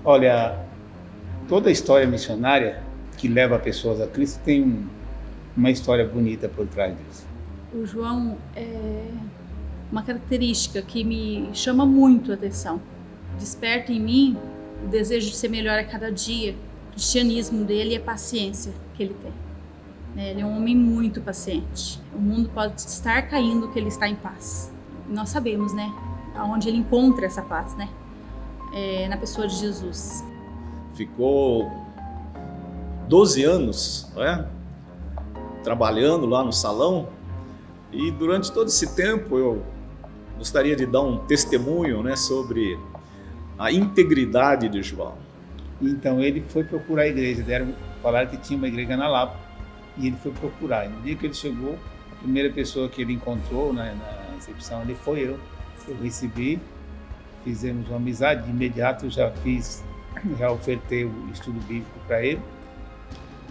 Olha, toda a história missionária que leva pessoas a Cristo tem uma história bonita por trás disso. O João é uma característica que me chama muito a atenção. Desperta em mim o desejo de ser melhor a cada dia. O cristianismo dele é a paciência que ele tem. Ele é um homem muito paciente. O mundo pode estar caindo, que ele está em paz. E nós sabemos, né, aonde ele encontra essa paz, né? Na pessoa de Jesus. Ficou 12 anos, não é? Trabalhando lá no salão, e durante todo esse tempo eu gostaria de dar um testemunho, né, sobre a integridade de João. Então ele foi procurar a igreja, falaram que tinha uma igreja na Lapa, e ele foi procurar. E no dia que ele chegou, a primeira pessoa que ele encontrou na recepção ali foi eu. Eu recebi, fizemos uma amizade, de imediato já ofertei o estudo bíblico para ele,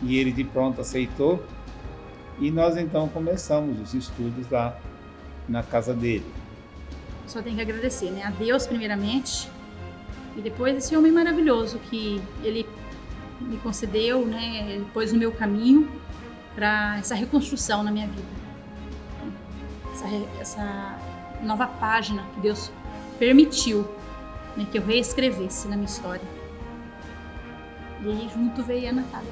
e ele de pronto aceitou, e nós então começamos os estudos lá na casa dele. Só tenho que agradecer, né, a Deus primeiramente, e depois esse homem maravilhoso que ele me concedeu, né, ele pôs no meu caminho para essa reconstrução na minha vida. Essa nova página que Deus permitiu, né, que eu reescrevesse na minha história. E aí junto veio a Natália.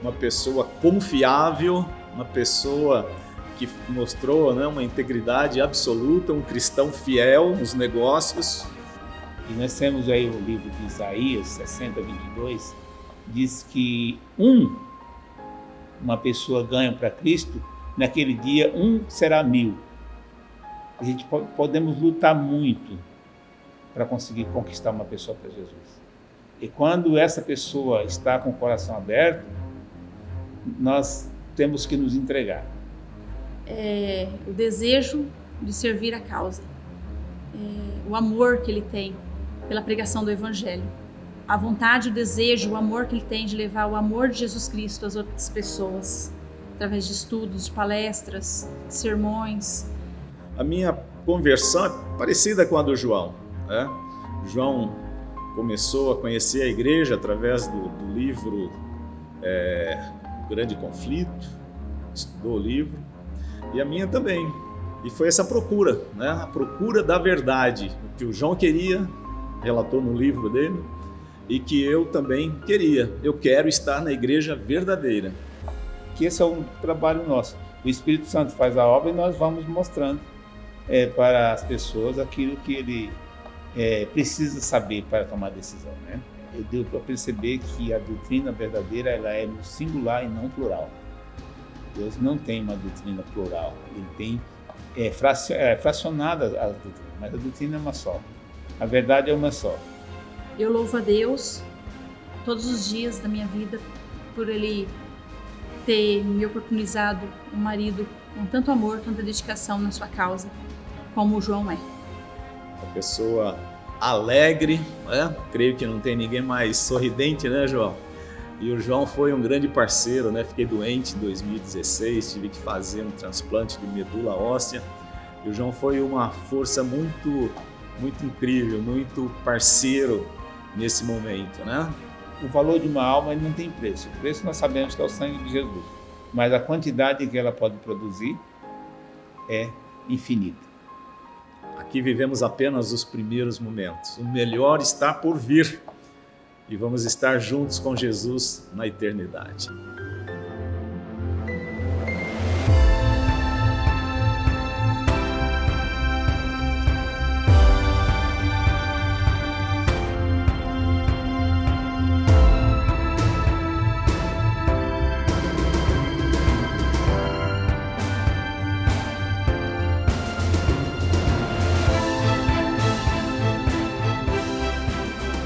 Uma pessoa confiável, uma pessoa que mostrou, né, uma integridade absoluta, um cristão fiel nos negócios. E nós temos aí o livro de Isaías 60:22, diz que uma pessoa ganha para Cristo, naquele dia será 1000. A gente podemos lutar muito para conseguir conquistar uma pessoa para Jesus. E quando essa pessoa está com o coração aberto, nós temos que nos entregar. O desejo de servir a causa, o amor que ele tem pela pregação do Evangelho, a vontade, o desejo, o amor que ele tem de levar o amor de Jesus Cristo às outras pessoas, através de estudos, de palestras, de sermões. A minha conversão é parecida com a do João, né? João começou a conhecer a igreja através do livro O Grande Conflito, estudou o livro, e a minha também. E foi essa procura, né? A procura da verdade, o que o João queria, relatou no livro dele, e que eu também queria. Eu quero estar na igreja verdadeira. Que esse é um trabalho nosso. O Espírito Santo faz a obra e nós vamos mostrando para as pessoas aquilo que ele precisa saber para tomar decisão, né? Deu para perceber que a doutrina verdadeira ela é no singular e não plural. Deus não tem uma doutrina plural, ele tem fracionada a doutrina, mas a doutrina é uma só. A verdade é uma só. Eu louvo a Deus todos os dias da minha vida por Ele ter me oportunizado um marido com tanto amor, tanta dedicação na sua causa, como o João é. Uma pessoa alegre, né? Creio que não tem ninguém mais sorridente, né, João? E o João foi um grande parceiro, né? Fiquei doente em 2016, tive que fazer um transplante de medula óssea. E o João foi uma força muito incrível, muito parceiro nesse momento, né? O valor de uma alma ele não tem preço. O preço nós sabemos que é o sangue de Jesus. Mas a quantidade que ela pode produzir é infinita. Aqui vivemos apenas os primeiros momentos. O melhor está por vir. E vamos estar juntos com Jesus na eternidade.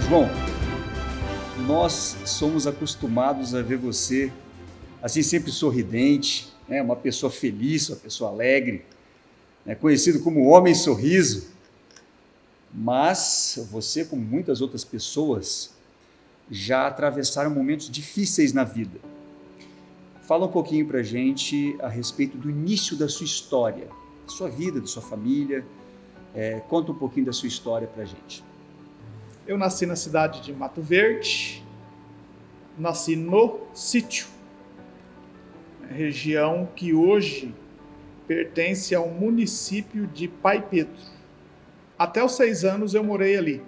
João, nós somos acostumados a ver você assim sempre sorridente, né? Uma pessoa feliz, uma pessoa alegre, né? Conhecido como o homem sorriso, mas você, como muitas outras pessoas, já atravessaram momentos difíceis na vida. Fala um pouquinho para a gente a respeito do início da sua história, da sua vida, da sua família. Conta um pouquinho da sua história para a gente. Eu nasci na cidade de Mato Verde, nasci no sítio, região que hoje pertence ao município de Pai Pedro. Até os 6 anos eu morei ali.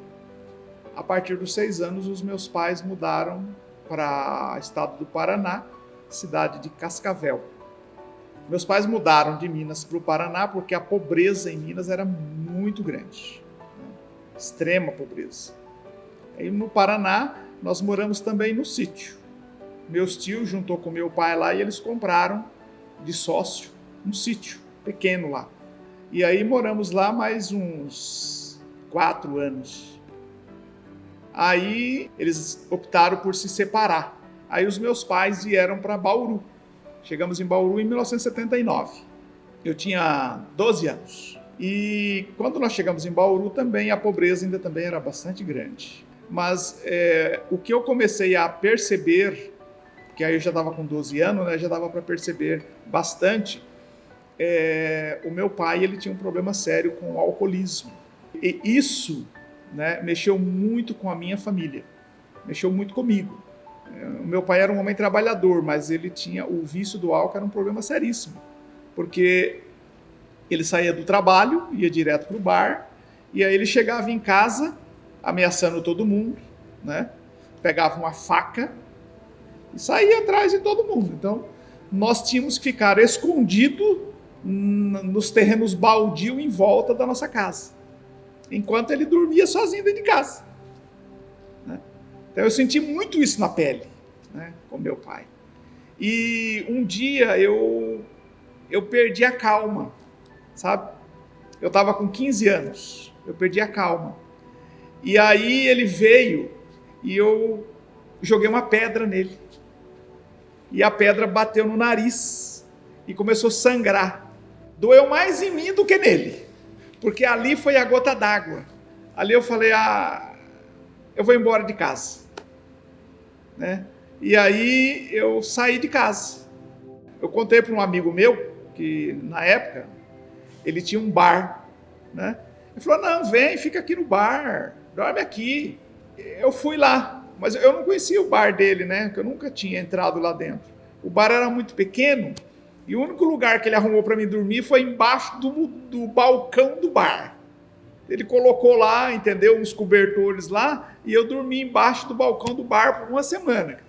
A partir dos 6 anos, os meus pais mudaram para o estado do Paraná, cidade de Cascavel. Meus pais mudaram de Minas para o Paraná porque a pobreza em Minas era muito grande, né? Extrema pobreza. Aí no Paraná, nós moramos também no sítio. Meus tios juntou com meu pai lá e eles compraram de sócio um sítio pequeno lá. E aí moramos lá mais uns 4 anos. Aí eles optaram por se separar. Aí os meus pais vieram para Bauru. Chegamos em Bauru em 1979. Eu tinha 12 anos. E quando nós chegamos em Bauru também, a pobreza ainda também era bastante grande. Mas o que eu comecei a perceber, que aí eu já estava com 12 anos, né, já dava para perceber bastante, o meu pai ele tinha um problema sério com o alcoolismo. E isso, né, mexeu muito com a minha família, mexeu muito comigo. O meu pai era um homem trabalhador, mas ele tinha o vício do álcool, era um problema seríssimo, porque ele saía do trabalho, ia direto para o bar, e aí ele chegava em casa ameaçando todo mundo, né? Pegava uma faca e saía atrás de todo mundo. Então, nós tínhamos que ficar escondidos nos terrenos baldios em volta da nossa casa, enquanto ele dormia sozinho dentro de casa, né? Então, eu senti muito isso na pele, né, com meu pai. E um dia eu perdi a calma, sabe? Eu estava com 15 anos, eu perdi a calma. E aí ele veio e eu joguei uma pedra nele. E a pedra bateu no nariz e começou a sangrar. Doeu mais em mim do que nele, porque ali foi a gota d'água. Ali eu falei, eu vou embora de casa, né? E aí eu saí de casa. Eu contei para um amigo meu, que na época ele tinha um bar, né? Ele falou, não, vem, fica aqui no bar, dorme aqui. Eu fui lá, mas eu não conhecia o bar dele, né? Porque eu nunca tinha entrado lá dentro. O bar era muito pequeno e o único lugar que ele arrumou para mim dormir foi embaixo do balcão do bar. Ele colocou lá, entendeu, uns cobertores lá e eu dormi embaixo do balcão do bar por uma semana.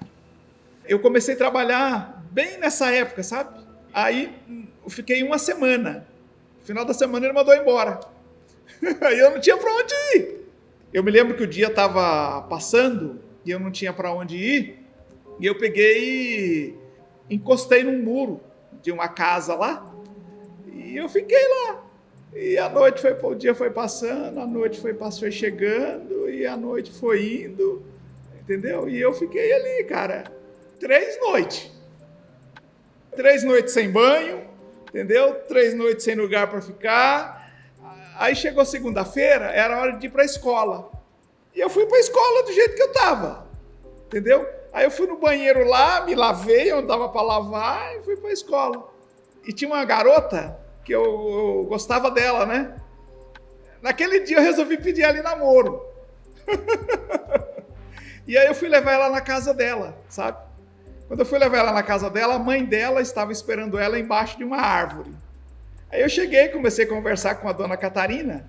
Eu comecei a trabalhar bem nessa época, sabe? Aí eu fiquei uma semana. No final da semana ele mandou embora. Aí eu não tinha para onde ir. Eu me lembro que o dia estava passando e eu não tinha para onde ir. E eu peguei e encostei num muro de uma casa lá. E eu fiquei lá. E o dia foi passando, a noite foi chegando e a noite foi indo. Entendeu? E eu fiquei ali, cara, 3 noites. 3 noites sem banho, entendeu? 3 noites sem lugar para ficar. Aí chegou segunda-feira, era hora de ir para a escola. E eu fui para a escola do jeito que eu estava, entendeu? Aí eu fui no banheiro lá, me lavei, eu dava para lavar e fui para a escola. E tinha uma garota que eu gostava dela, né? Naquele dia eu resolvi pedir ela em namoro. E aí eu fui levar ela na casa dela, sabe? Quando eu fui levar ela na casa dela, a mãe dela estava esperando ela embaixo de uma árvore. Aí eu cheguei, comecei a conversar com a dona Catarina.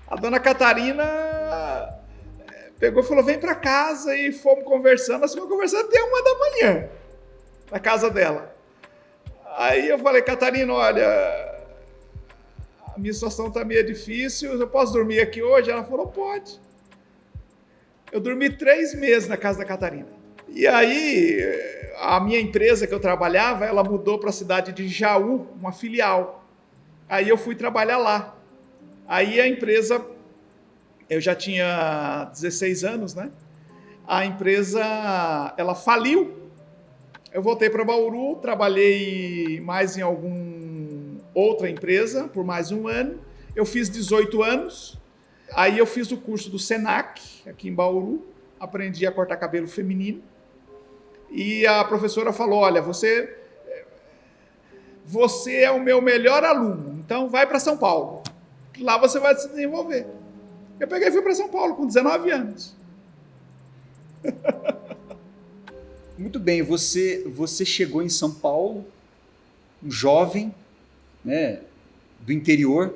A dona Catarina pegou e falou, vem para casa, e fomos conversando. Nós fomos conversando até 1h na casa dela. Aí eu falei, Catarina, olha, a minha situação está meio difícil, eu posso dormir aqui hoje? Ela falou, pode. Eu dormi 3 meses na casa da Catarina. E aí, a minha empresa que eu trabalhava, ela mudou para a cidade de Jaú, uma filial. Aí eu fui trabalhar lá. Aí a empresa, eu já tinha 16 anos, né? A empresa, ela faliu. Eu voltei para Bauru, trabalhei mais em outra empresa por mais um ano. Eu fiz 18 anos. Aí eu fiz o curso do Senac, aqui em Bauru. Aprendi a cortar cabelo feminino. E a professora falou, olha, você é o meu melhor aluno, então vai para São Paulo. Lá você vai se desenvolver. Eu peguei e fui para São Paulo com 19 anos. Muito bem, você chegou em São Paulo, um jovem, né, do interior,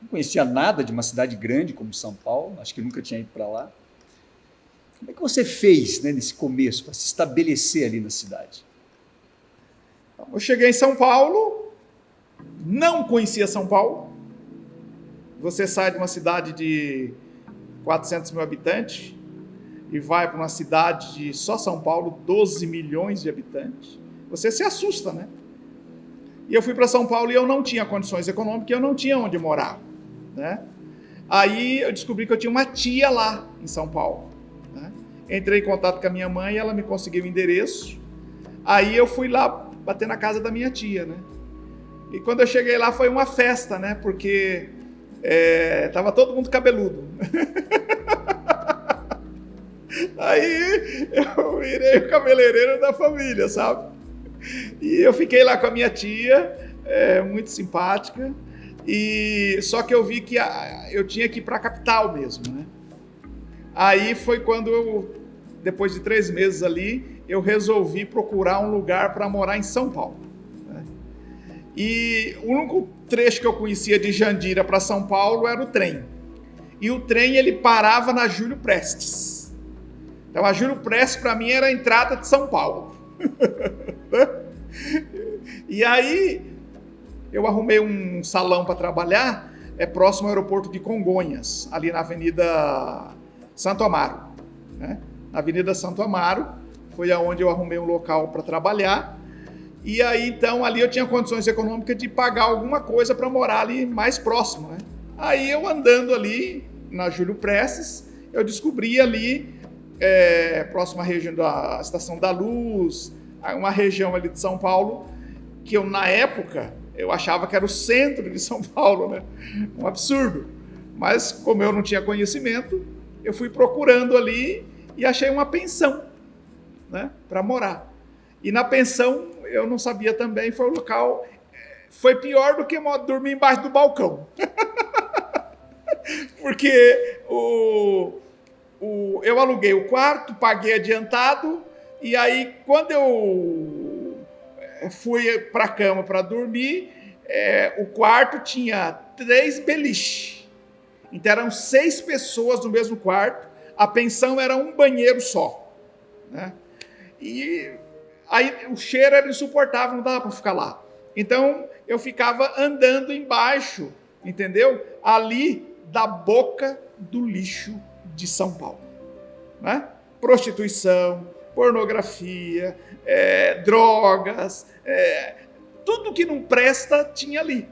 não conhecia nada de uma cidade grande como São Paulo, acho que nunca tinha ido para lá. Como é que você fez, né, nesse começo, para se estabelecer ali na cidade? Eu cheguei em São Paulo, não conhecia São Paulo. Você sai de uma cidade de 400 mil habitantes e vai para uma cidade de só São Paulo, 12 milhões de habitantes. Você se assusta, né? E eu fui para São Paulo e eu não tinha condições econômicas, eu não tinha onde morar, né? Aí eu descobri que eu tinha uma tia lá em São Paulo, né? Entrei em contato com a minha mãe, ela me conseguiu o endereço. Aí eu fui lá bater na casa da minha tia, né? E quando eu cheguei lá foi uma festa, né? Porque tava todo mundo cabeludo. Aí eu virei o cabeleireiro da família, sabe? E eu fiquei lá com a minha tia, muito simpática, e só que eu vi que eu tinha que ir para a capital mesmo, né? Aí foi quando eu, depois de 3 meses ali, eu resolvi procurar um lugar para morar em São Paulo, né? E o único trecho que eu conhecia de Jandira para São Paulo era o trem. E o trem ele parava na Júlio Prestes. Então a Júlio Prestes para mim era a entrada de São Paulo. E aí eu arrumei um salão para trabalhar, próximo ao aeroporto de Congonhas, ali na Avenida Santo Amaro, né? Na Avenida Santo Amaro foi aonde eu arrumei um local para trabalhar. E aí então ali eu tinha condições econômicas de pagar alguma coisa para morar ali mais próximo, né? Aí eu andando ali na Júlio Prestes, eu descobri ali próximo à região da Estação da Luz, uma região ali de São Paulo, que eu, na época, eu achava que era o centro de São Paulo, né? Um absurdo. Mas, como eu não tinha conhecimento, eu fui procurando ali e achei uma pensão, né, para morar. E na pensão, eu não sabia também, foi o local... Foi pior do que dormir embaixo do balcão. Porque eu aluguei o quarto, paguei adiantado, e aí, quando eu fui para a cama para dormir, o quarto tinha 3 beliches. Então, eram 6 pessoas no mesmo quarto. A pensão era um banheiro só, né? E aí, o cheiro era insuportável, não dava para ficar lá. Então, eu ficava andando embaixo, entendeu? Ali da boca do lixo de São Paulo, né? Prostituição, pornografia, drogas, tudo que não presta tinha ali.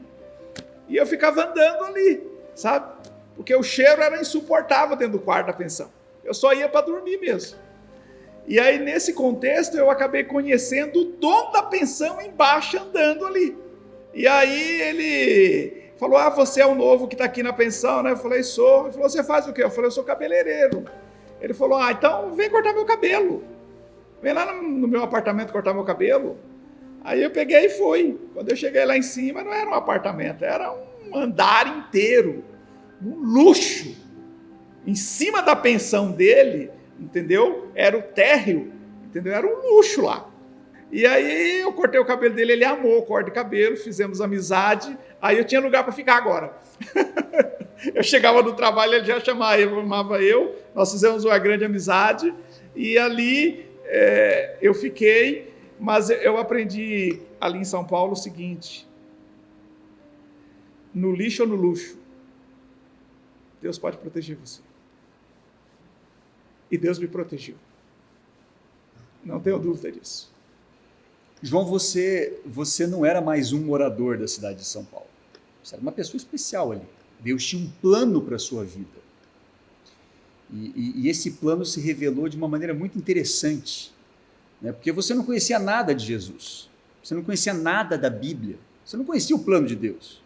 E eu ficava andando ali, sabe? Porque o cheiro era insuportável dentro do quarto da pensão. Eu só ia para dormir mesmo. E aí, nesse contexto, eu acabei conhecendo o dono da pensão embaixo, andando ali. E aí ele falou, você é o novo que está aqui na pensão, né? Eu falei, sou. Ele falou, você faz o quê? Eu falei, eu sou cabeleireiro. Ele falou, então vem cortar meu cabelo. Vem lá no meu apartamento cortar meu cabelo. Aí eu peguei e fui. Quando eu cheguei lá em cima, não era um apartamento, era um andar inteiro, um luxo. Em cima da pensão dele, entendeu? Era o térreo, entendeu? Era um luxo lá. E aí eu cortei o cabelo dele, ele amou o corte de cabelo, fizemos amizade, aí eu tinha lugar para ficar agora. Eu chegava do trabalho, ele já chamava eu, nós fizemos uma grande amizade, e ali eu fiquei, mas eu aprendi ali em São Paulo o seguinte: no lixo ou no luxo, Deus pode proteger você. E Deus me protegeu. Não tenho dúvida disso. João, você não era mais um morador da cidade de São Paulo. Você era uma pessoa especial ali. Deus tinha um plano para a sua vida. E esse plano se revelou de uma maneira muito interessante, né? Porque você não conhecia nada de Jesus. Você não conhecia nada da Bíblia. Você não conhecia o plano de Deus.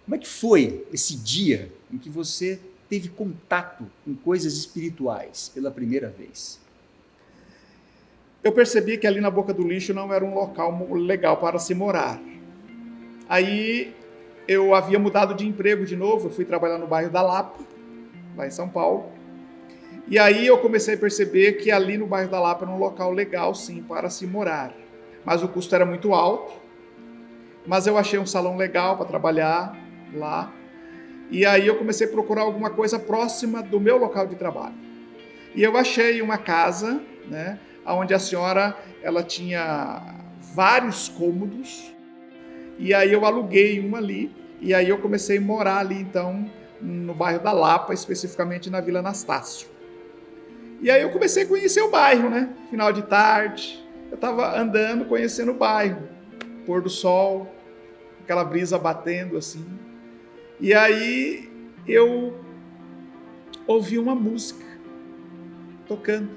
Como é que foi esse dia em que você teve contato com coisas espirituais pela primeira vez? Eu percebi que ali na boca do lixo não era um local legal para se morar. Aí eu havia mudado de emprego de novo, eu fui trabalhar no bairro da Lapa, lá em São Paulo. E aí eu comecei a perceber que ali no bairro da Lapa era um local legal, sim, para se morar. Mas o custo era muito alto. Mas eu achei um salão legal para trabalhar lá. E aí eu comecei a procurar alguma coisa próxima do meu local de trabalho. E eu achei uma casa, né, onde a senhora ela tinha vários cômodos. E aí eu aluguei uma ali. E aí eu comecei a morar ali, então, no bairro da Lapa, especificamente na Vila Anastácio. E aí eu comecei a conhecer o bairro, né? Final de tarde, eu estava andando, conhecendo o bairro. Pôr do sol, aquela brisa batendo assim. E aí eu ouvi uma música tocando.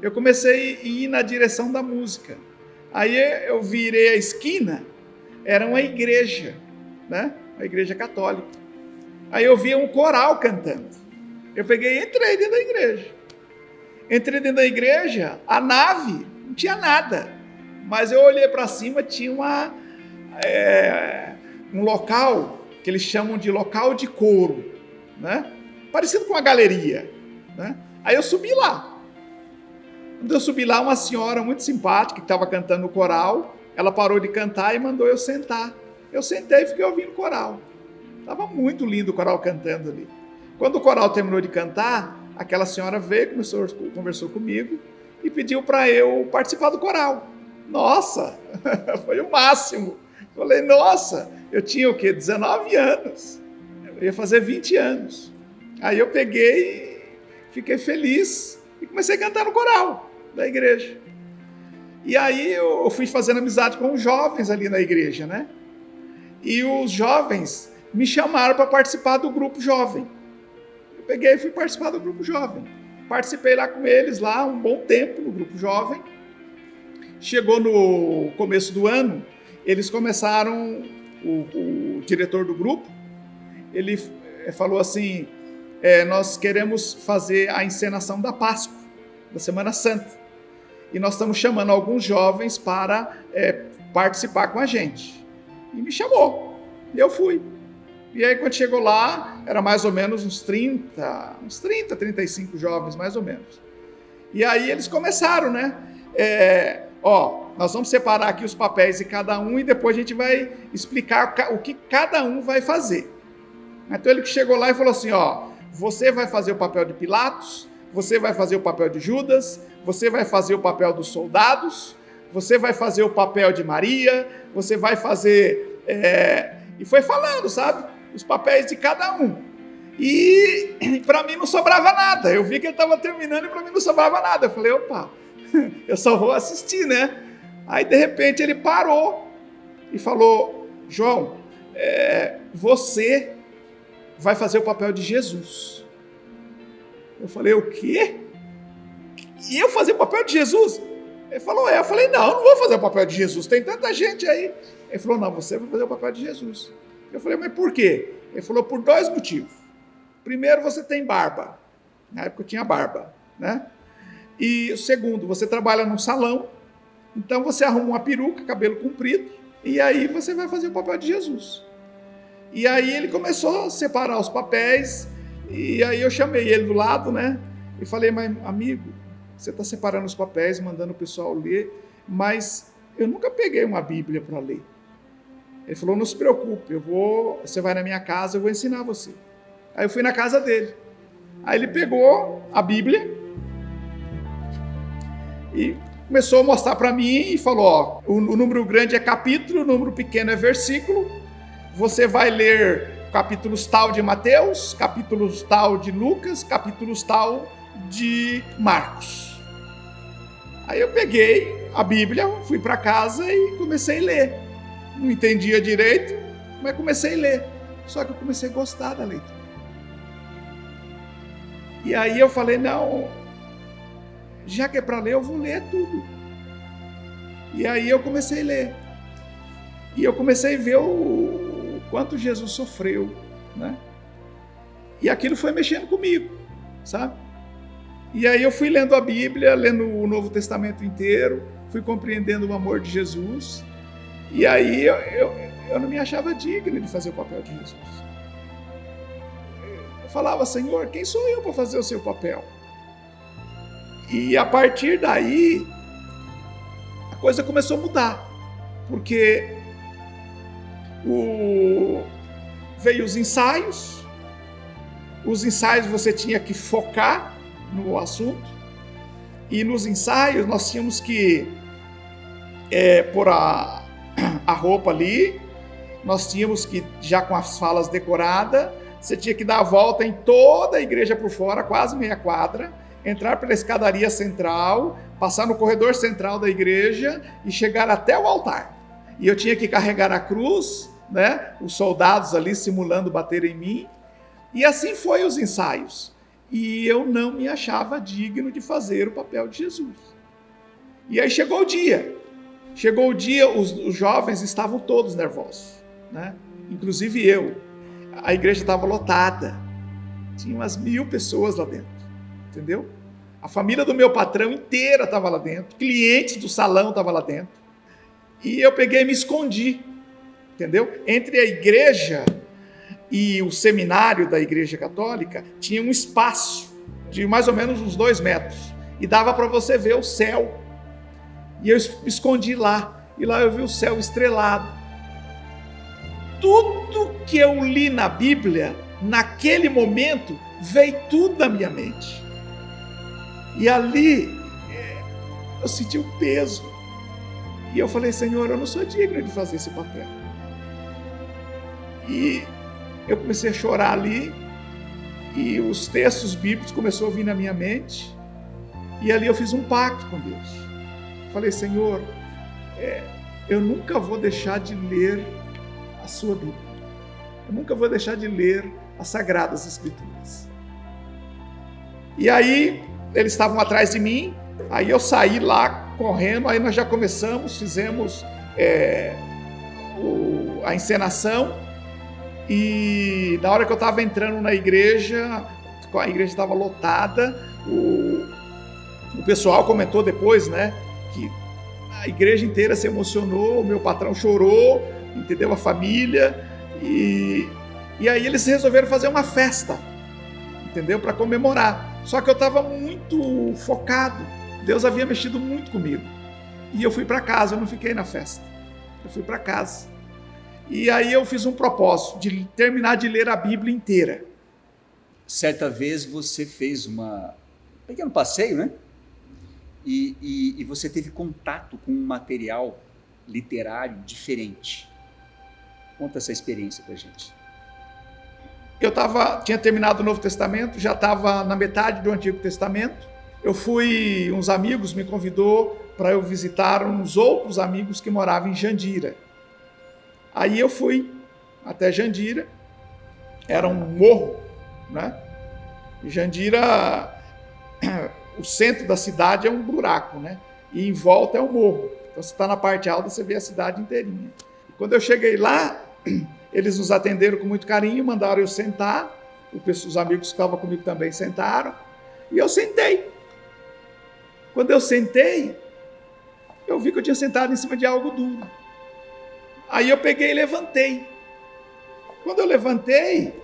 Eu comecei a ir na direção da música. Aí eu virei a esquina, era uma igreja, né? Uma igreja católica. Aí eu via um coral cantando. Eu peguei e entrei dentro da igreja. Entrei dentro da igreja, a nave não tinha nada. Mas eu olhei para cima, tinha um local que eles chamam de local de coro, né? Parecido com uma galeria, né? Aí eu subi lá. Quando eu subi lá, uma senhora muito simpática que estava cantando no coral, ela parou de cantar e mandou eu sentar. Eu sentei e fiquei ouvindo o coral. Estava muito lindo o coral cantando ali. Quando o coral terminou de cantar, aquela senhora veio, conversou comigo e pediu para eu participar do coral. Nossa, foi o máximo. Falei, nossa, eu tinha o quê? 19 anos. Eu ia fazer 20 anos. Aí eu peguei, fiquei feliz e comecei a cantar no coral da igreja. E aí eu fui fazendo amizade com os jovens ali na igreja, né? E os jovens me chamaram para participar do grupo jovem. Eu peguei e fui participar do grupo jovem. Participei lá com eles, lá um bom tempo no grupo jovem. Chegou no começo do ano, eles começaram, o diretor do grupo, ele falou assim, nós queremos fazer a encenação da Páscoa, da Semana Santa. E nós estamos chamando alguns jovens para participar com a gente. E me chamou. E eu fui. E aí, quando chegou lá, era mais ou menos uns 30, 35 jovens, mais ou menos. E aí eles começaram, né? Nós vamos separar aqui os papéis de cada um e depois a gente vai explicar o que cada um vai fazer. Então ele chegou lá e falou assim, você vai fazer o papel de Pilatos, você vai fazer o papel de Judas, você vai fazer o papel dos soldados, você vai fazer o papel de Maria, você vai fazer... E foi falando, sabe? Os papéis de cada um. E para mim não sobrava nada. Eu vi que ele estava terminando e para mim não sobrava nada. Eu falei, opa, eu só vou assistir, né? Aí de repente ele parou e falou, João, você vai fazer o papel de Jesus. Eu falei, o quê? E eu fazer o papel de Jesus? Ele falou, Eu falei, não, eu não vou fazer o papel de Jesus, tem tanta gente aí. Ele falou, não, você vai fazer o papel de Jesus. Eu falei, mas por quê? Ele falou, por 2 motivos. Primeiro, você tem barba. Na época eu tinha barba, né? E o segundo, você trabalha num salão, então você arruma uma peruca, cabelo comprido, e aí você vai fazer o papel de Jesus. E aí ele começou a separar os papéis, e aí eu chamei ele do lado, né? E falei, mas amigo, você está separando os papéis, mandando o pessoal ler, mas eu nunca peguei uma Bíblia para ler. Ele falou, não se preocupe, você vai na minha casa, eu vou ensinar você. Aí eu fui na casa dele. Aí ele pegou a Bíblia e começou a mostrar para mim e falou, o número grande é capítulo, o número pequeno é versículo, você vai ler capítulos tal de Mateus, capítulos tal de Lucas, capítulos tal de Marcos. Aí eu peguei a Bíblia, fui para casa e comecei a ler. Não entendia direito, mas comecei a ler. Só que eu comecei a gostar da leitura. E aí eu falei, não, já que é para ler, eu vou ler tudo. E aí eu comecei a ler. E eu comecei a ver o quanto Jesus sofreu, né? E aquilo foi mexendo comigo, sabe? E aí eu fui lendo a Bíblia, lendo o Novo Testamento inteiro, fui compreendendo o amor de Jesus. E aí eu não me achava digno de fazer o papel de Jesus. Eu falava, Senhor, quem sou eu para fazer o seu papel? E a partir daí, a coisa começou a mudar, porque veio os ensaios você tinha que focar no assunto, e nos ensaios nós tínhamos que pôr a roupa ali, nós tínhamos que, já com as falas decoradas, você tinha que dar a volta em toda a igreja por fora, quase meia quadra, entrar pela escadaria central, passar no corredor central da igreja e chegar até o altar. E eu tinha que carregar a cruz, né? Os soldados ali simulando bater em mim. E assim foi os ensaios. E eu não me achava digno de fazer o papel de Jesus. E aí chegou o dia. Os jovens estavam todos nervosos, né? Inclusive eu. A igreja estava lotada. Tinha umas 1000 pessoas lá dentro. Entendeu? A família do meu patrão inteira estava lá dentro. Clientes do salão estavam lá dentro. E eu peguei e me escondi. Entendeu? Entre a igreja e o seminário da Igreja Católica tinha um espaço de mais ou menos uns 2 metros. E dava para você ver o céu. E eu me escondi lá. E lá eu vi o céu estrelado. Tudo que eu li na Bíblia, naquele momento, veio tudo na minha mente. E ali eu senti o peso. E eu falei, Senhor, eu não sou digno de fazer esse papel. E eu comecei a chorar ali. E os textos bíblicos começaram a vir na minha mente. E ali eu fiz um pacto com Deus. Falei, Senhor, eu nunca vou deixar de ler a sua Bíblia. Eu nunca vou deixar de ler as Sagradas Escrituras. E aí, eles estavam atrás de mim, aí eu saí lá correndo, aí nós já começamos, fizemos a encenação, e na hora que eu estava entrando na igreja, a igreja estava lotada, o pessoal comentou depois, né, que a igreja inteira se emocionou, o meu patrão chorou, entendeu? A família, e aí eles resolveram fazer uma festa, entendeu? Para comemorar. Só que eu estava muito focado, Deus havia mexido muito comigo. E eu fui para casa, eu não fiquei na festa. Eu fui para casa. E aí eu fiz um propósito de terminar de ler a Bíblia inteira. Certa vez você fez um pequeno passeio, né? E você teve contato com um material literário diferente. Conta essa experiência pra gente. Eu tinha terminado o Novo Testamento, já estava na metade do Antigo Testamento. Uns amigos me convidou para eu visitar uns outros amigos que moravam em Jandira. Aí eu fui até Jandira, era um morro, né? E Jandira, o centro da cidade é um buraco, né? E em volta é um morro. Então você está na parte alta, você vê a cidade inteirinha. Quando eu cheguei lá, eles nos atenderam com muito carinho, mandaram eu sentar, os amigos que estavam comigo também sentaram, e eu sentei. Quando eu sentei, eu vi que eu tinha sentado em cima de algo duro. Aí eu peguei e levantei. Quando eu levantei,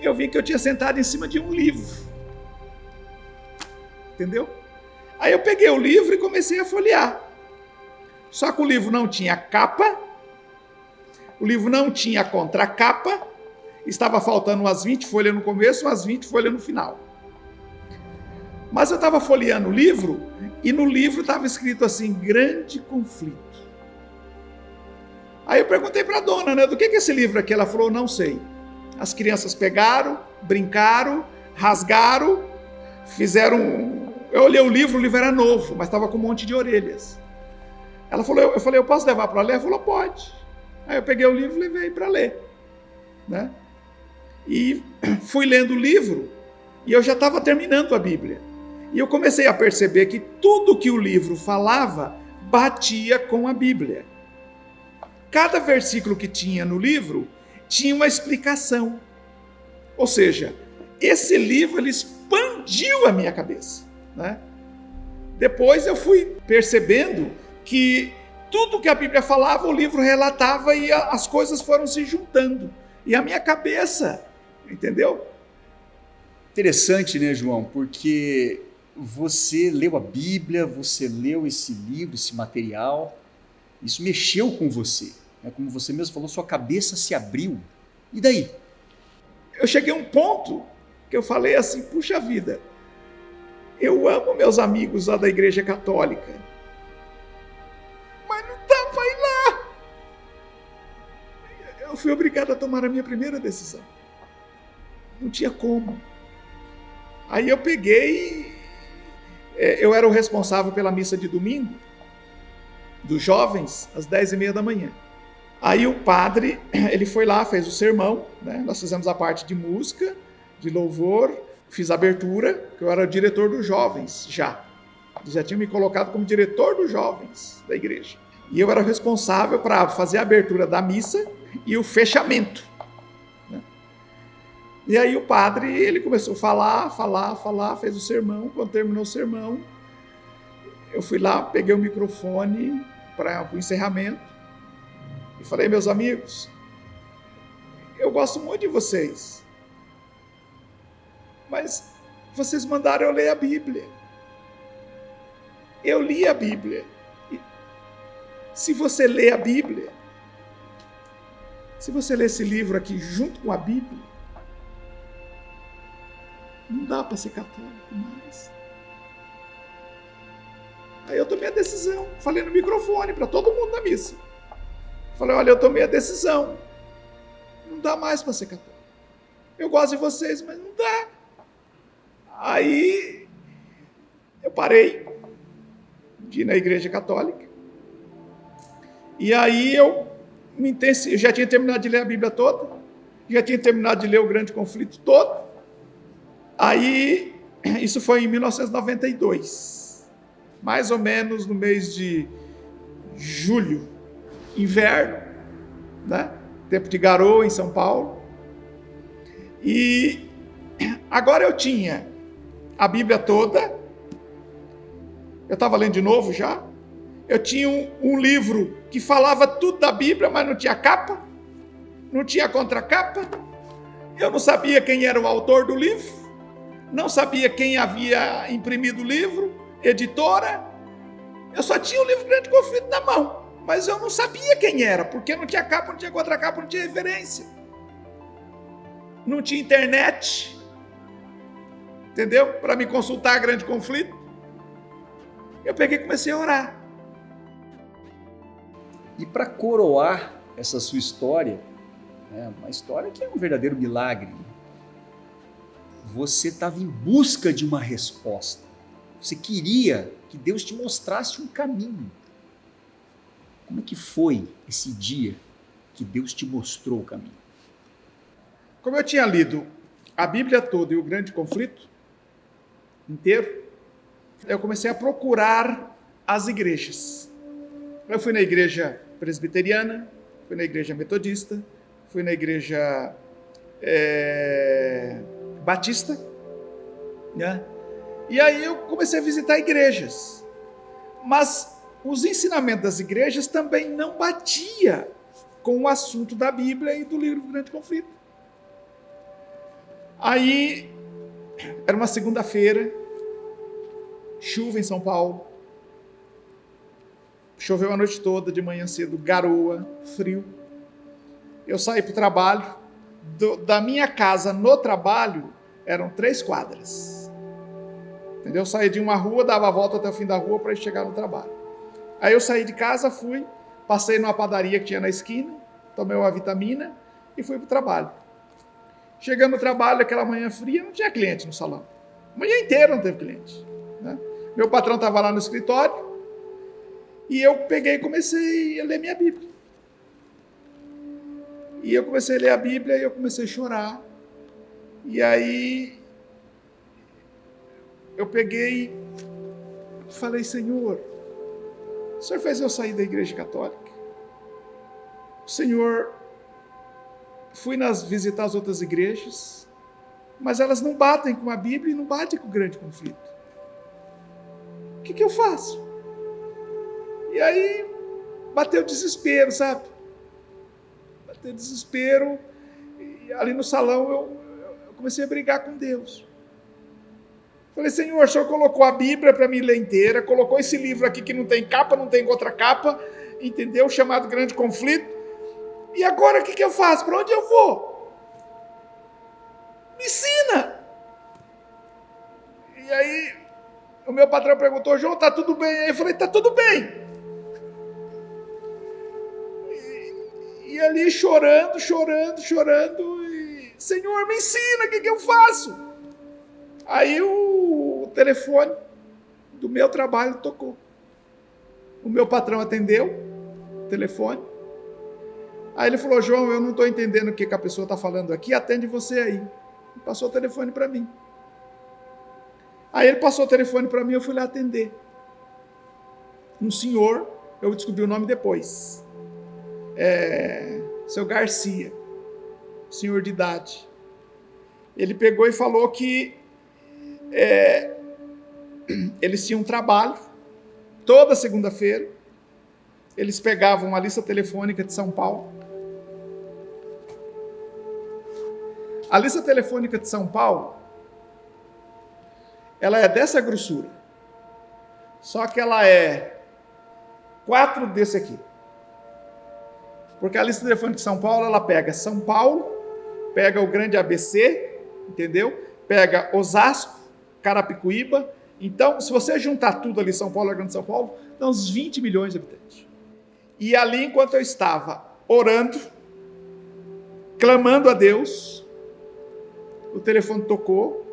eu vi que eu tinha sentado em cima de um livro. Entendeu? Aí eu peguei o livro e comecei a folhear. Só que o livro não tinha capa, o livro não tinha contracapa, estava faltando umas 20 folhas no começo, umas 20 folhas no final. Mas eu estava folheando o livro, e no livro estava escrito assim, grande conflito. Aí eu perguntei para a dona, né, do que é esse livro aqui? Ela falou, não sei. As crianças pegaram, brincaram, rasgaram, fizeram... Eu olhei o livro era novo, mas estava com um monte de orelhas. Ela falou, eu falei, eu posso levar para ler? Ela falou, pode. Aí eu peguei o livro e levei para ler, né? E fui lendo o livro, e eu já estava terminando a Bíblia. E eu comecei a perceber que tudo que o livro falava batia com a Bíblia. Cada versículo que tinha no livro tinha uma explicação. Ou seja, esse livro ele expandiu a minha cabeça, né? Depois eu fui percebendo que tudo que a Bíblia falava, o livro relatava e as coisas foram se juntando. E a minha cabeça, entendeu? Interessante, né, João? Porque você leu a Bíblia, você leu esse livro, esse material, isso mexeu com você, né? Como você mesmo falou, sua cabeça se abriu. E daí? Eu cheguei a um ponto que eu falei assim, puxa vida, eu amo meus amigos lá da Igreja Católica, mas não dá para ir lá. Eu fui obrigado a tomar a minha primeira decisão. Não tinha como. Aí eu peguei, eu era o responsável pela missa de domingo, dos jovens, às 10h30 da manhã. Aí o padre, ele foi lá, fez o sermão, né? Nós fizemos a parte de música, de louvor, fiz a abertura, que eu era o diretor dos jovens já. Eles já tinham me colocado como diretor dos jovens da igreja. E eu era responsável para fazer a abertura da missa e o fechamento. E aí o padre, ele começou a falar, fez o sermão. Quando terminou o sermão, eu fui lá, peguei o microfone para o encerramento e falei, meus amigos, eu gosto muito de vocês, mas vocês mandaram eu ler a Bíblia. Eu li a Bíblia. E se você lê a Bíblia, se você lê esse livro aqui junto com a Bíblia, não dá para ser católico mais. Aí eu tomei a decisão, falei no microfone para todo mundo na missa. Falei, olha, eu tomei a decisão. Não dá mais para ser católico. Eu gosto de vocês, mas não dá. Aí eu parei de ir na igreja católica. E aí eu já tinha terminado de ler a Bíblia toda, já tinha terminado de ler o Grande Conflito todo. Aí, isso foi em 1992, mais ou menos no mês de julho, inverno, né? Tempo de garoa em São Paulo. E agora eu tinha a Bíblia toda, eu estava lendo de novo já, eu tinha um livro que falava tudo da Bíblia, mas não tinha capa, não tinha contracapa, eu não sabia quem era o autor do livro, não sabia quem havia imprimido o livro, editora. Eu só tinha o livro Grande Conflito na mão, mas eu não sabia quem era, porque não tinha capa, não tinha contracapa, não tinha referência. Não tinha internet, entendeu? Para me consultar Grande Conflito. Eu peguei e comecei a orar. E para coroar essa sua história, uma história que é um verdadeiro milagre, você estava em busca de uma resposta. Você queria que Deus te mostrasse um caminho. Como é que foi esse dia que Deus te mostrou o caminho? Como eu tinha lido a Bíblia toda e o Grande Conflito inteiro, eu comecei a procurar as igrejas. Eu fui na igreja presbiteriana, fui na igreja metodista, fui na igreja batista, né? E aí eu comecei a visitar igrejas, mas os ensinamentos das igrejas também não batia com o assunto da Bíblia e do livro do Grande Conflito. Aí era uma segunda-feira, chuva em São Paulo, choveu a noite toda, de manhã cedo, garoa, frio. Eu saí para o trabalho, da minha casa no trabalho eram 3 quadras. Entendeu? Eu saí de uma rua, dava a volta até o fim da rua para chegar no trabalho. Aí eu saí de casa, fui, passei numa padaria que tinha na esquina, tomei uma vitamina e fui para o trabalho. Chegando no trabalho, aquela manhã fria, não tinha cliente no salão. A manhã inteira não teve cliente, né? Meu patrão estava lá no escritório e eu peguei e comecei a ler minha Bíblia. E eu comecei a ler a Bíblia e eu comecei a chorar. E aí eu peguei e falei, Senhor, o Senhor fez eu sair da igreja católica. O Senhor, fui visitar as outras igrejas, mas elas não batem com a Bíblia e não batem com o Grande Conflito. O que eu faço? E aí bateu desespero, sabe? Bateu desespero. E ali no salão eu comecei a brigar com Deus. Falei, Senhor, o Senhor colocou a Bíblia para mim ler inteira, colocou esse livro aqui que não tem capa, não tem outra capa, entendeu? Chamado Grande Conflito. E agora o que eu faço? Para onde eu vou? Me ensina! E aí, o meu patrão perguntou, João, tá tudo bem? Aí eu falei, tá tudo bem. E ali chorando, e, Senhor, me ensina, o que eu faço? Aí o telefone do meu trabalho tocou. O meu patrão atendeu o telefone. Aí ele falou, João, eu não estou entendendo o que a pessoa está falando aqui, atende você aí. Ele passou o telefone para mim. Aí ele passou o telefone para mim, eu fui lá atender. Um senhor, eu descobri o nome depois. Seu Garcia, senhor de idade. Ele pegou e falou que eles tinham um trabalho, toda segunda-feira, eles pegavam a lista telefônica de São Paulo. A lista telefônica de São Paulo, ela é dessa grossura, só que ela é 4 desse aqui. Porque a lista telefônica de São Paulo, ela pega São Paulo, pega o grande ABC, entendeu? Pega Osasco, Carapicuíba. Então, se você juntar tudo ali, São Paulo, Grande São Paulo, dá uns 20 milhões de habitantes. E ali, enquanto eu estava orando, clamando a Deus, o telefone tocou,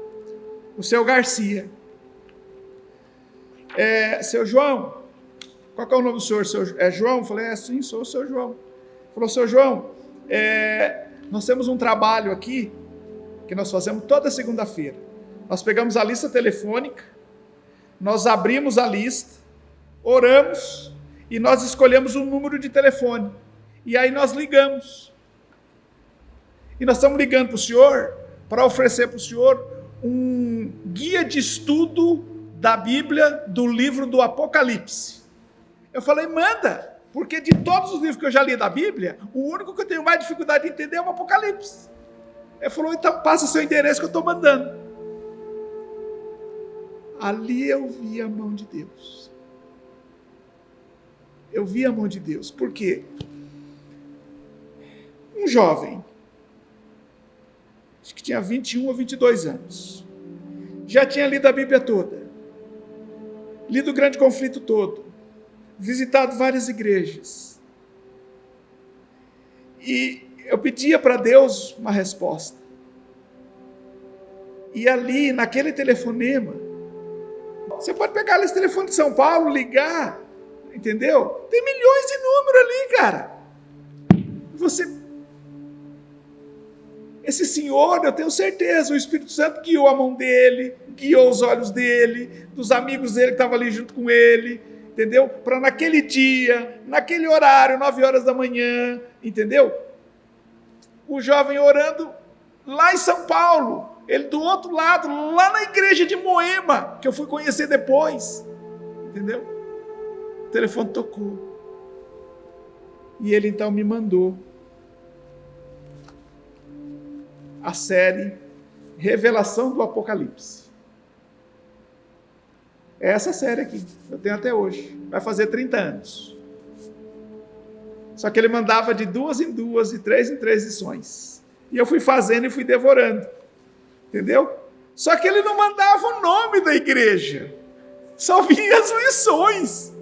o seu Garcia. Seu João, qual que é o nome do senhor? É João? Eu falei, sim, sou o seu João. Falou, seu João, nós temos um trabalho aqui, que nós fazemos toda segunda-feira. Nós pegamos a lista telefônica, nós abrimos a lista, oramos e nós escolhemos um número de telefone. E aí nós ligamos. E nós estamos ligando para o senhor para oferecer para o senhor um guia de estudo da Bíblia do livro do Apocalipse. Eu falei, manda, porque de todos os livros que eu já li da Bíblia, o único que eu tenho mais dificuldade de entender é o Apocalipse. Ele falou, então passa seu endereço que eu estou mandando. Ali eu vi a mão de Deus. Eu vi a mão de Deus. Por quê? Um jovem, acho que tinha 21 ou 22 anos, já tinha lido a Bíblia toda, lido o Grande Conflito todo, visitado várias igrejas. E eu pedia para Deus uma resposta. E ali, naquele telefonema, você pode pegar esse telefone de São Paulo, ligar, entendeu? Tem milhões de números ali, cara. Esse senhor, eu tenho certeza, o Espírito Santo guiou a mão dele, guiou os olhos dele, dos amigos dele que estavam ali junto com ele, entendeu? Para naquele dia, naquele horário, 9 horas da manhã, entendeu? O jovem orando lá em São Paulo, ele do outro lado, lá na igreja de Moema, que eu fui conhecer depois, entendeu? O telefone tocou. E ele então me mandou a série Revelação do Apocalipse. É essa série aqui, eu tenho até hoje, vai fazer 30 anos. Só que ele mandava de 2 em 2 e 3 em 3 lições. E eu fui fazendo e fui devorando. Entendeu? Só que ele não mandava o nome da igreja. Só vinha as lições.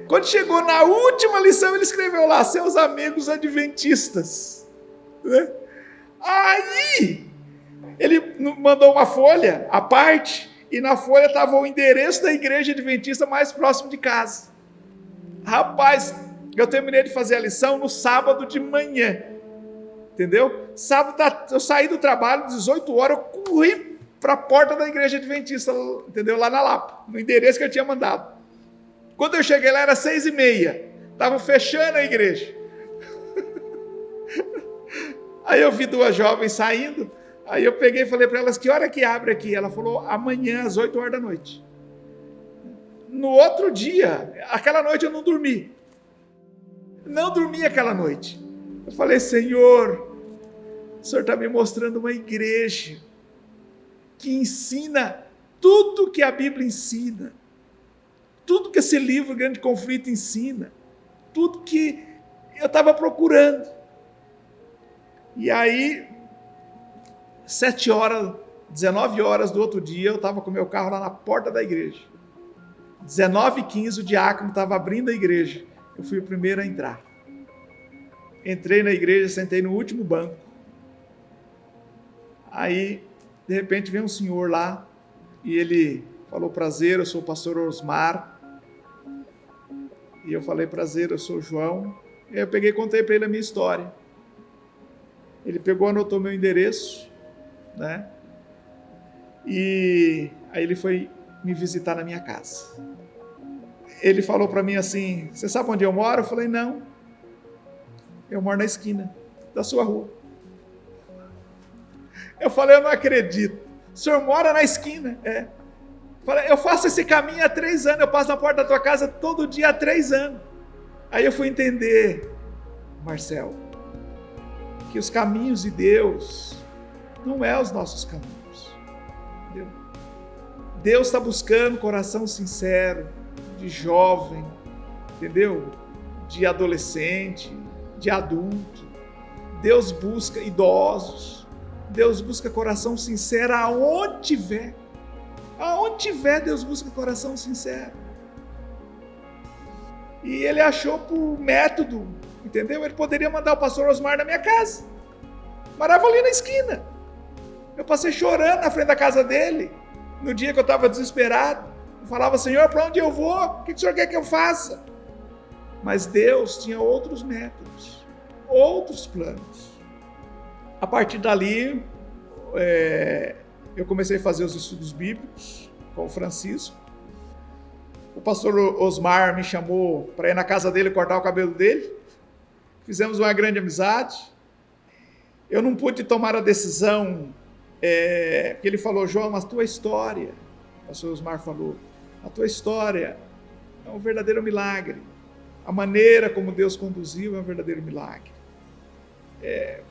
Quando chegou na última lição, ele escreveu lá, seus amigos adventistas. Né? Aí, ele mandou uma folha à parte, e na folha estava o endereço da igreja adventista mais próximo de casa. Rapaz, eu terminei de fazer a lição no sábado de manhã. Entendeu? Sábado eu saí do trabalho, 18 horas, eu corri para a porta da igreja adventista, entendeu? Lá na Lapa, no endereço que eu tinha mandado. Quando eu cheguei lá era 6h30, estavam fechando a igreja. Aí eu vi 2 jovens saindo, aí eu peguei e falei para elas, que hora que abre aqui? Ela falou, amanhã às 8 horas da noite. No outro dia, aquela noite eu não dormi. Não dormi aquela noite. Eu falei, Senhor, o Senhor está me mostrando uma igreja que ensina tudo que a Bíblia ensina, tudo que esse livro Grande Conflito ensina, tudo que eu estava procurando. E aí, 7 horas, 19 horas do outro dia, eu estava com meu carro lá na porta da igreja. 19h15, o diácono estava abrindo a igreja. Eu fui o primeiro a entrar. Entrei na igreja, sentei no último banco. Aí, de repente, veio um senhor lá e ele falou: prazer, eu sou o pastor Osmar. E eu falei: prazer, eu sou o João. E eu peguei e contei para ele a minha história. Ele pegou, anotou meu endereço, né? E aí ele foi me visitar na minha casa. Ele falou para mim assim: você sabe onde eu moro? Eu falei: não. Eu moro na esquina da sua rua. Eu falei: eu não acredito. O senhor mora na esquina? É. Eu falei: eu faço esse caminho há 3 anos. Eu passo na porta da tua casa todo dia há 3 anos. Aí eu fui entender, Marcelo, que os caminhos de Deus não é os nossos caminhos. Entendeu? Deus está buscando coração sincero, de jovem, entendeu? De adolescente, de adulto. Deus busca idosos. Deus busca coração sincero aonde tiver. Aonde tiver, Deus busca coração sincero. E ele achou por método, entendeu? Ele poderia mandar o pastor Osmar na minha casa. Morava ali na esquina. Eu passei chorando na frente da casa dele, no dia que eu estava desesperado. Eu falava: Senhor, para onde eu vou? O que o Senhor quer que eu faça? Mas Deus tinha outros métodos, outros planos. A partir dali, eu comecei a fazer os estudos bíblicos com o Francisco. O pastor Osmar me chamou para ir na casa dele cortar o cabelo dele. Fizemos uma grande amizade. Eu não pude tomar a decisão, porque ele falou: João, a tua história, o pastor Osmar falou, a tua história é um verdadeiro milagre. A maneira como Deus conduziu é um verdadeiro milagre.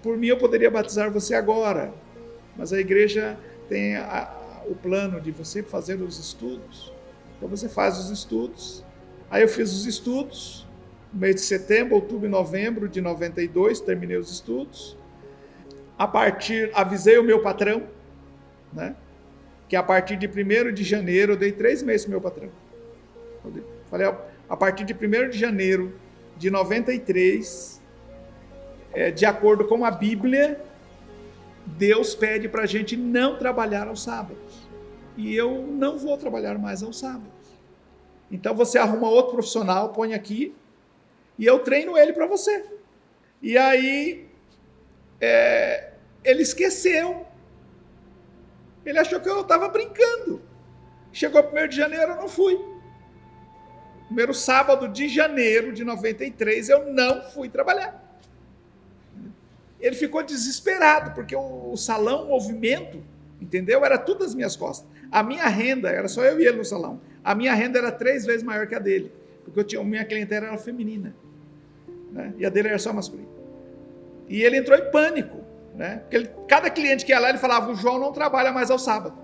Por mim eu poderia batizar você agora, mas a igreja tem o plano de você fazer os estudos. Então você faz os estudos. Aí eu fiz os estudos, no mês de setembro, outubro e novembro de 92, terminei os estudos. Avisei o meu patrão, né, que a partir de 1º de janeiro, eu dei 3 meses para o meu patrão. Falei: a partir de 1º de janeiro de 93, de acordo com a Bíblia, Deus pede para a gente não trabalhar aos sábados. E eu não vou trabalhar mais aos sábados. Então você arruma outro profissional, põe aqui, e eu treino ele para você. E aí, ele esqueceu. Ele achou que eu estava brincando. Chegou 1º de janeiro, eu não fui. Primeiro sábado de janeiro de 93, eu não fui trabalhar. Ele ficou desesperado, porque o salão, o movimento, entendeu? Era tudo das minhas costas. A minha renda, era só eu e ele no salão. A minha renda era 3 vezes maior que a dele, porque a minha clientela era feminina, né? E a dele era só masculina. E ele entrou em pânico, né? Porque cada cliente que ia lá, ele falava: o João não trabalha mais ao sábado.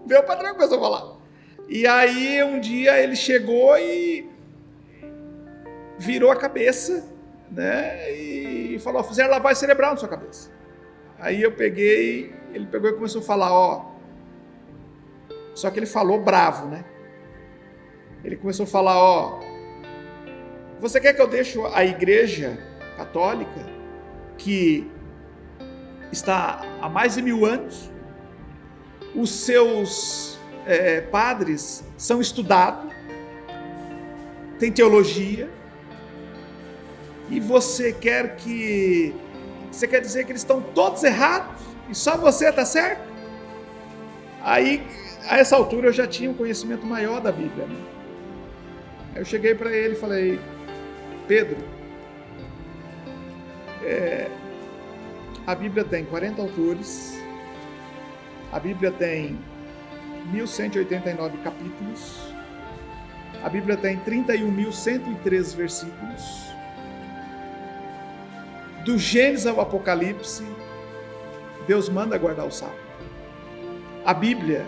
Meu patrão começou a falar. E aí um dia ele chegou e virou a cabeça, né? E falou: fizeram lavagem cerebral na sua cabeça. Aí ele pegou e começou a falar: só que ele falou bravo, né? Ele começou a falar: você quer que eu deixe a igreja católica, que está há mais de 1000 anos, os seus padres são estudados, tem teologia, e você quer dizer que eles estão todos errados e só você está certo? Aí, a essa altura, eu já tinha um conhecimento maior da Bíblia, né? Aí eu cheguei para ele e falei: Pedro, a Bíblia tem 40 autores, a Bíblia tem 1189 capítulos, a Bíblia tem 31.103 versículos. Do Gênesis ao Apocalipse, Deus manda guardar o sábado. A Bíblia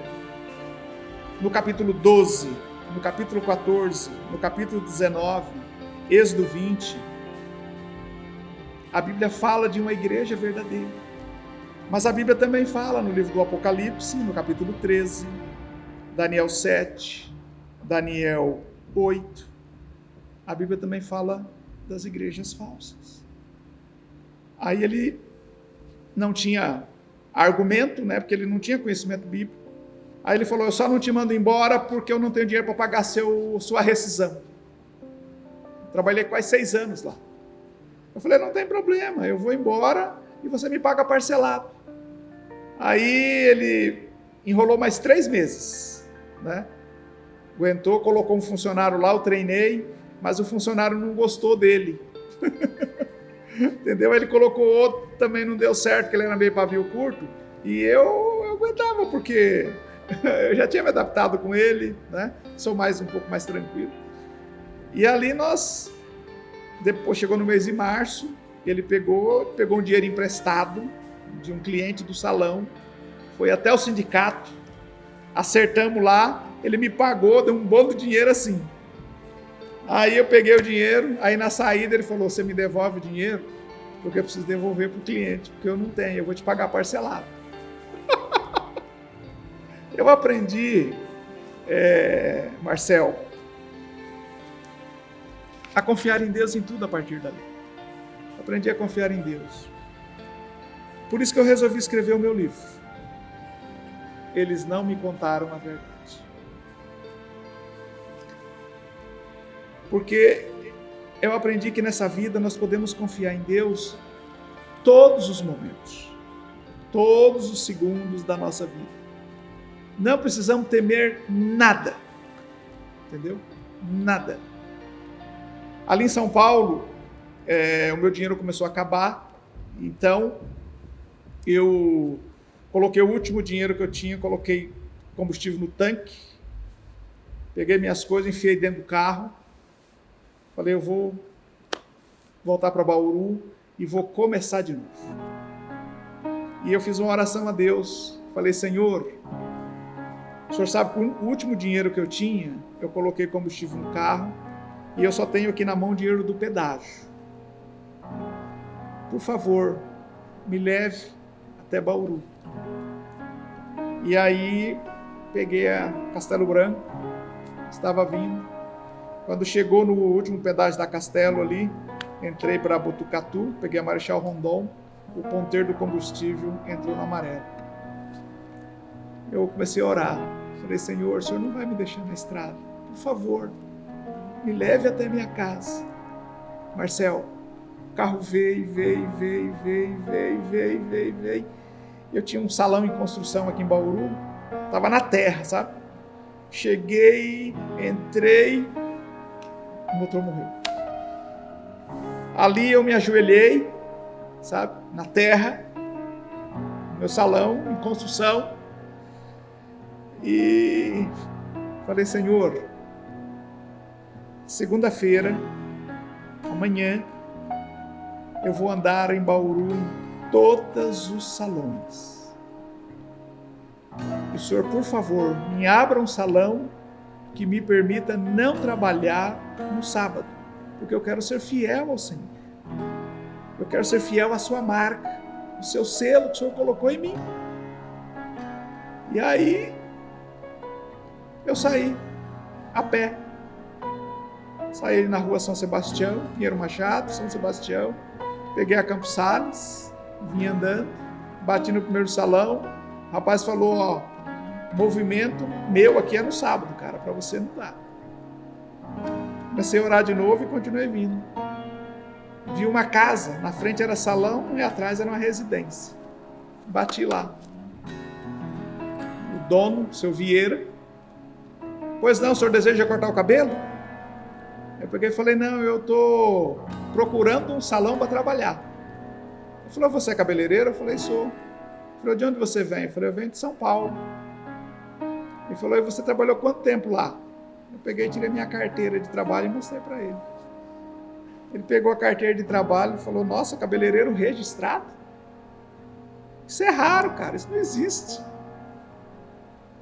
no capítulo 12, no capítulo 14, no capítulo 19, Êxodo 20, a Bíblia fala de uma igreja verdadeira. Mas a Bíblia também fala no livro do Apocalipse, no capítulo 13, Daniel 7, Daniel 8. A Bíblia também fala das igrejas falsas. Aí ele não tinha argumento, né, porque ele não tinha conhecimento bíblico. Aí ele falou: eu só não te mando embora porque eu não tenho dinheiro para pagar sua rescisão. Trabalhei quase 6 anos lá. Eu falei: não tem problema, eu vou embora e você me paga parcelado. Aí ele enrolou mais 3 meses, né? Aguentou, colocou um funcionário lá, eu treinei, mas o funcionário não gostou dele. Entendeu? Ele colocou outro, também não deu certo, porque ele era meio pavio curto, e eu aguentava, porque eu já tinha me adaptado com ele, né? Sou um pouco mais tranquilo. E ali depois chegou no mês de março, ele pegou um dinheiro emprestado de um cliente do salão, foi até o sindicato, acertamos lá, ele me pagou, deu um bolo de dinheiro assim. Aí eu peguei o dinheiro, aí na saída ele falou: você me devolve o dinheiro? Porque eu preciso devolver para o cliente, porque eu não tenho, eu vou te pagar parcelado. Eu aprendi, Marcel, a confiar em Deus em tudo a partir dali. Aprendi a confiar em Deus. Por isso que eu resolvi escrever o meu livro. Eles não me contaram a verdade. Porque eu aprendi que nessa vida nós podemos confiar em Deus todos os momentos, todos os segundos da nossa vida. Não precisamos temer nada, entendeu? Nada. Ali em São Paulo, o meu dinheiro começou a acabar, então eu coloquei o último dinheiro que eu tinha, coloquei combustível no tanque, peguei minhas coisas, enfiei dentro do carro, falei: eu vou voltar para Bauru e vou começar de novo. E eu fiz uma oração a Deus, falei: Senhor, o Senhor sabe que o último dinheiro que eu tinha, eu coloquei combustível no carro, e eu só tenho aqui na mão o dinheiro do pedágio. Por favor, me leve até Bauru. E aí, peguei a Castelo Branco, estava vindo. Quando chegou no último pedágio da Castelo ali, entrei para Botucatu, peguei a Marechal Rondon, o ponteiro do combustível entrou no amarelo. Eu comecei a orar, falei: Senhor, o Senhor não vai me deixar na estrada, por favor, me leve até minha casa. Marcel, o carro veio. Eu tinha um salão em construção aqui em Bauru, estava na terra, sabe? Cheguei, entrei, o motor morreu. Ali eu me ajoelhei, sabe, na terra, no meu salão, em construção, e falei: Senhor, segunda-feira, amanhã, eu vou andar em Bauru em todos os salões. E o Senhor, por favor, me abra um salão que me permita não trabalhar no sábado, porque eu quero ser fiel ao Senhor. Eu quero ser fiel à sua marca, o seu selo que o Senhor colocou em mim. E aí, eu saí a pé. Saí na rua São Sebastião, Pinheiro Machado, São Sebastião, peguei a Campos Sales, vim andando, bati no primeiro salão, o rapaz falou: ó, movimento meu aqui é no sábado, cara, para você não dá. Comecei a orar de novo e continuei vindo. Vi uma casa, na frente era salão e atrás era uma residência. Bati lá. O dono, seu Vieira: pois não, o senhor deseja cortar o cabelo? Eu peguei e falei: não, eu estou procurando um salão para trabalhar. Ele falou: você é cabeleireiro? Eu falei: sou. Ele falou: de onde você vem? Eu falei: eu venho de São Paulo. Ele falou: e você trabalhou quanto tempo lá? Eu peguei, tirei minha carteira de trabalho e mostrei para ele. Ele pegou a carteira de trabalho e falou: nossa, cabeleireiro registrado? Isso é raro, cara, isso não existe.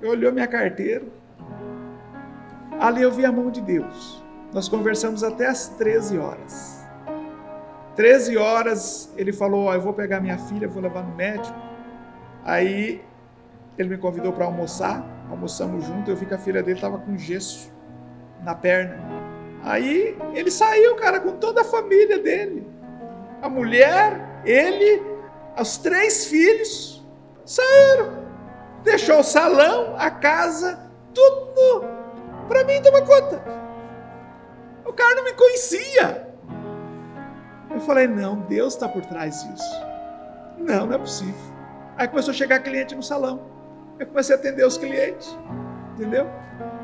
Ele olhou minha carteira, Ali eu vi a mão de Deus. Nós conversamos até às 13 horas. 13 horas ele falou, eu vou pegar minha filha, vou levar no médico. Aí ele me convidou para almoçar, almoçamos junto, eu vi que a filha dele estava com gesso na perna. Aí ele saiu, cara, com toda a família dele. A mulher, ele, os 3 filhos, saíram. Deixou o salão, a casa, tudo para mim tomar conta. O cara não me conhecia. Eu falei, não, Deus está por trás disso. Não é possível. Aí começou a chegar cliente no salão. Eu comecei a atender os clientes, entendeu?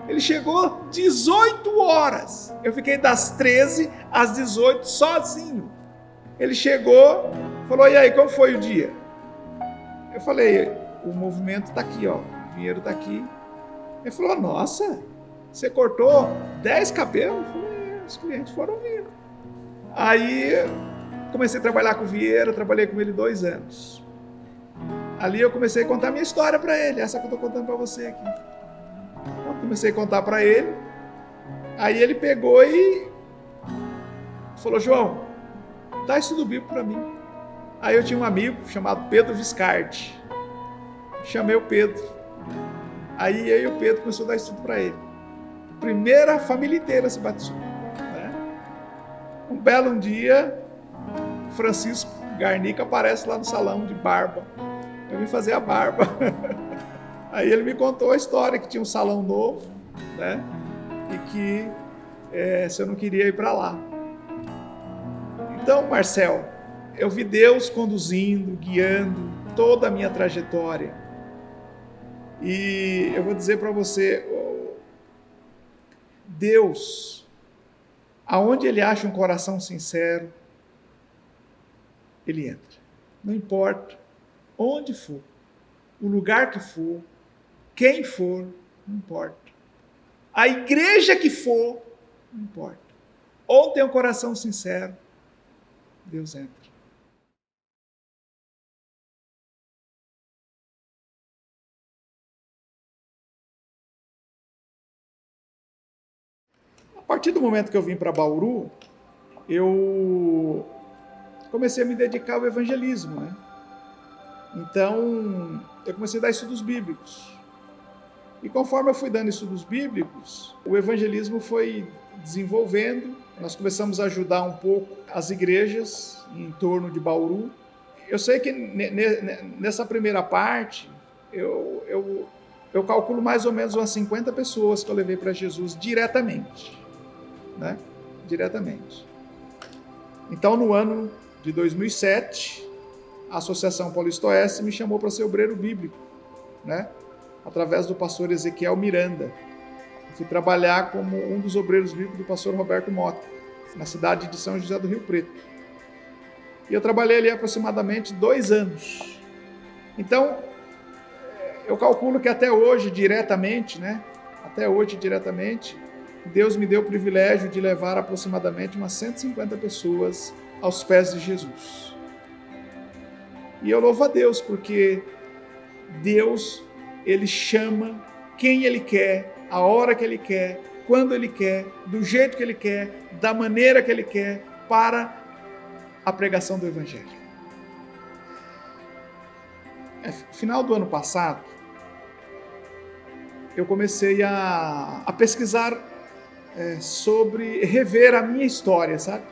Ele chegou 18 horas. Eu fiquei das 13 às 18 sozinho. Ele chegou, falou, e aí, como foi o dia? Eu falei, o movimento está aqui, ó, o dinheiro está aqui. Ele falou, nossa, você cortou 10 cabelos? Eu falei, os clientes foram vindo. Aí comecei a trabalhar com o Vieira, trabalhei com ele 2 anos. Ali eu comecei a contar minha história para ele, essa que eu estou contando para você aqui. Então, comecei a contar para ele, aí ele pegou e falou, João, dá estudo bíblico para mim. Aí eu tinha um amigo chamado Pedro Viscardi, chamei o Pedro, aí o Pedro começou a dar estudo para ele. Primeira família inteira se batizou. Um belo dia, Francisco Garnica aparece lá no salão de barba. Eu vim fazer a barba. Aí ele me contou a história, que tinha um salão novo, né? E que se eu não queria ir para lá. Então, Marcel, eu vi Deus conduzindo, guiando toda a minha trajetória. E eu vou dizer para você, Deus, aonde Ele acha um coração sincero, Ele entra. Não importa onde for, o lugar que for, quem for, não importa. A igreja que for, não importa. Onde tem um coração sincero, Deus entra. A partir do momento que eu vim para Bauru, eu comecei a me dedicar ao evangelismo, né? Então, eu comecei a dar estudos bíblicos. E conforme eu fui dando estudos bíblicos, o evangelismo foi desenvolvendo. Nós começamos a ajudar um pouco as igrejas em torno de Bauru. Eu sei que nessa primeira parte, eu calculo mais ou menos umas 50 pessoas que eu levei para Jesus diretamente, né? Diretamente. Então, no ano de 2007, a Associação Paulista Oeste me chamou para ser obreiro bíblico, né? Através do pastor Ezequiel Miranda. Eu fui trabalhar como um dos obreiros bíblicos do pastor Roberto Mota, na cidade de São José do Rio Preto. E eu trabalhei ali aproximadamente 2 anos. Então, eu calculo que até hoje, diretamente, né? Até hoje, diretamente, Deus me deu o privilégio de levar aproximadamente umas 150 pessoas aos pés de Jesus. E eu louvo a Deus, porque Deus, Ele chama quem Ele quer, a hora que Ele quer, quando Ele quer, do jeito que Ele quer, da maneira que Ele quer, para a pregação do Evangelho. No final do ano passado, eu comecei a pesquisar sobre rever a minha história, sabe?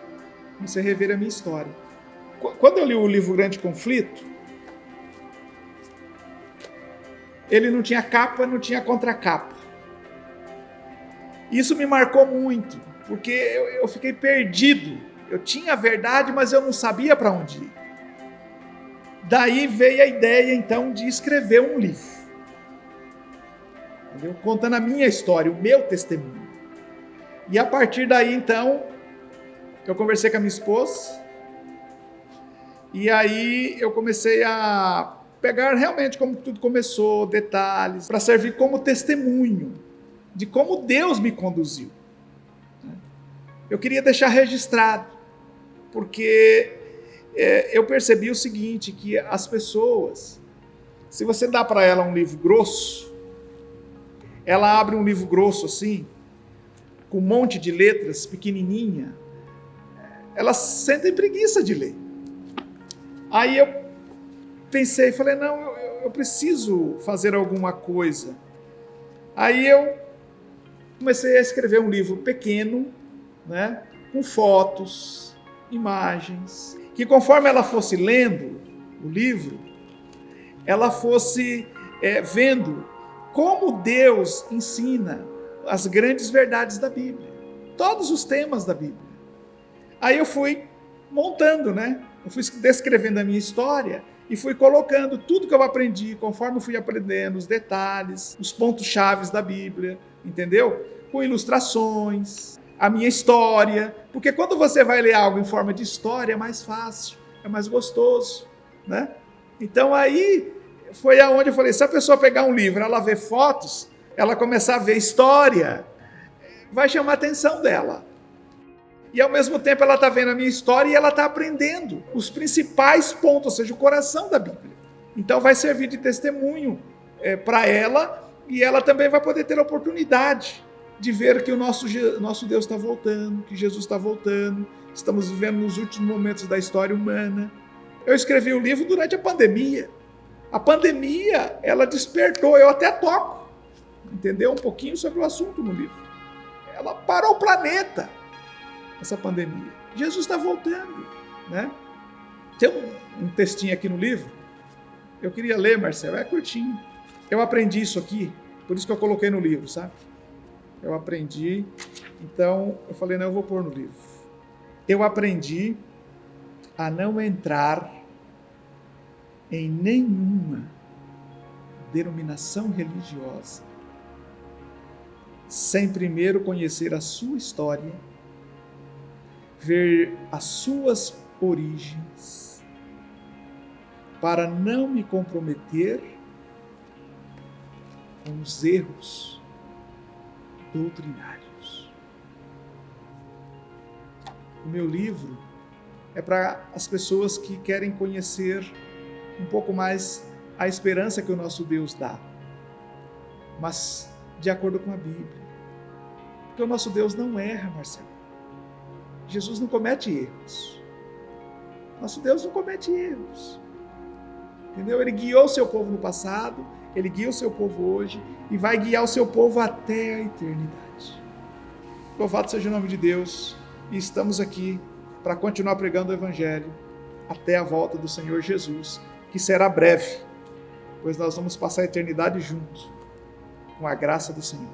Comecei a rever a minha história. Quando eu li o livro Grande Conflito, ele não tinha capa, não tinha contracapa. Isso me marcou muito, porque eu fiquei perdido. Eu tinha a verdade, mas eu não sabia para onde ir. Daí veio a ideia, então, de escrever um livro. Entendeu? Contando a minha história, o meu testemunho. E a partir daí, então, eu conversei com a minha esposa. E aí eu comecei a pegar realmente como tudo começou, detalhes, para servir como testemunho de como Deus me conduziu. Eu queria deixar registrado, porque eu percebi o seguinte, que as pessoas, se você dá para ela um livro grosso, ela abre um livro grosso assim, com um monte de letras, pequenininha, elas sentem preguiça de ler. Aí eu pensei, falei, não, eu preciso fazer alguma coisa. Aí eu comecei a escrever um livro pequeno, né, com fotos, imagens, que conforme ela fosse lendo o livro, ela fosse vendo como Deus ensina as grandes verdades da Bíblia, todos os temas da Bíblia. Aí eu fui montando, né? Eu fui descrevendo a minha história e fui colocando tudo que eu aprendi, conforme eu fui aprendendo, os detalhes, os pontos chaves da Bíblia, entendeu? Com ilustrações, a minha história, porque quando você vai ler algo em forma de história é mais fácil, é mais gostoso, né? Então aí foi aonde eu falei, se a pessoa pegar um livro, ela ver fotos, ela começar a ver história, vai chamar a atenção dela. E ao mesmo tempo ela está vendo a minha história e ela está aprendendo os principais pontos, ou seja, o coração da Bíblia. Então vai servir de testemunho para ela e ela também vai poder ter a oportunidade de ver que o nosso Deus está voltando, que Jesus está voltando, estamos vivendo nos últimos momentos da história humana. Eu escrevi o livro durante a pandemia. A pandemia, ela despertou, eu até toco, entendeu? Um pouquinho sobre o assunto no livro. Ela parou o planeta, essa pandemia. Jesus está voltando, né? Tem um textinho aqui no livro, eu queria ler, Marcelo, é curtinho. Eu aprendi isso aqui, por isso que eu coloquei no livro, sabe? Eu aprendi, então eu falei, não, eu vou pôr no livro. Eu aprendi a não entrar em nenhuma denominação religiosa sem primeiro conhecer a sua história, ver as suas origens, para não me comprometer com os erros doutrinários. O meu livro é para as pessoas que querem conhecer um pouco mais a esperança que o nosso Deus dá, mas de acordo com a Bíblia. Porque o nosso Deus não erra, Marcelo. Jesus não comete erros. Nosso Deus não comete erros. Entendeu? Ele guiou o seu povo no passado, ele guia o seu povo hoje e vai guiar o seu povo até a eternidade. Louvado seja o nome de Deus, e estamos aqui para continuar pregando o Evangelho até a volta do Senhor Jesus, que será breve, pois nós vamos passar a eternidade juntos, com a graça do Senhor.